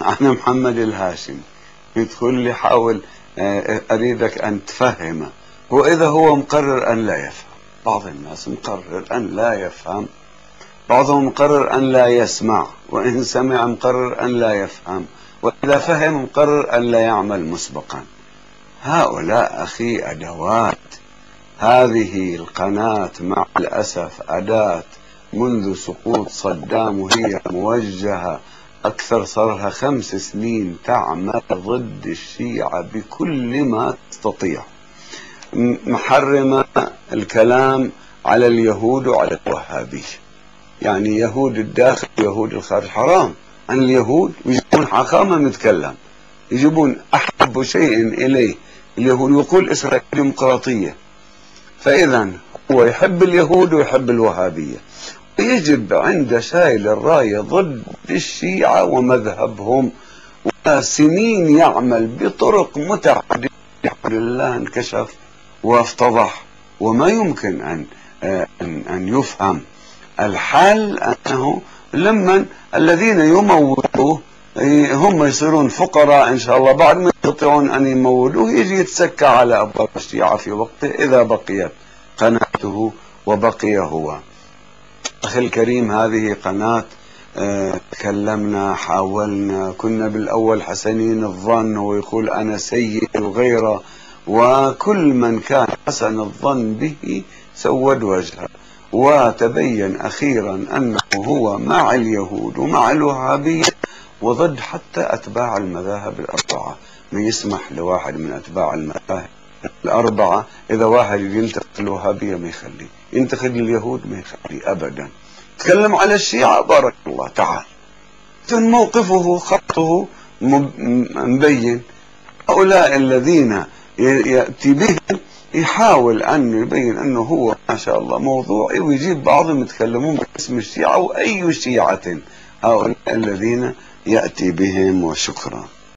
أنا محمد الهاشمي. يدخل لي حاول أريدك أن تفهمه، وإذا هو مقرر أن لا يفهم. بعض الناس مقرر أن لا يفهم، بعضهم مقرر أن لا يسمع، وإن سمع مقرر أن لا يفهم، وإذا فهم مقرر أن لا يعمل مسبقا. هؤلاء أخي أدوات. هذه القناة مع الأسف أداة منذ سقوط صدام، وهي موجهة أكثر، صار لها 5 سنين تعمل ضد الشيعة بكل ما تستطيع، محرمة الكلام على اليهود وعلى الوهابية. يعني يهود الداخل ويهود الخارج حرام عن اليهود، ويجيبون حاخامة نتكلم، يجيبون أحب شيء إليه اليهود، يقول إسرائيل ديمقراطية. فإذا هو يحب اليهود ويحب الوهابية، ويجب عند شايل الراية ضد الشيعة ومذهبهم، وسنين يعمل بطرق متعددة. الحمد لله انكشف وافتضح، وما يمكن أن يفهم. الحل أنه لما الذين يمولوه هم يصيرون فقراء إن شاء الله، بعد ما يستطيعون أن يمولوه يجي يتسكى على أبواب الشيعة في وقته، إذا بقيت قناته وبقي هو. أخي الكريم، هذه قناة تكلمنا، حاولنا، كنا بالأول حسنين الظن، ويقول أنا سيد وغيره، وكل من كان حسن الظن به سود وجهه، وتبين أخيرا أنه هو مع اليهود ومع الوهابية وضد حتى أتباع المذاهب الأربعة. ما يسمح لواحد من أتباع المذاهب الأربعة إذا واحد ينتقد الوهابية ما يخليه، ينتقد اليهود ما يخليه أبدا. تكلم على الشيعة بارك الله، تعال موقفه خطه مبين. هؤلاء الذين يأتي بهم يحاول أن يبين أنه هو ما شاء الله موضوعي، ويجيب بعضهم يتكلمون باسم الشيعة، وأي شيعة هؤلاء الذين يأتي بهم. وشكرا.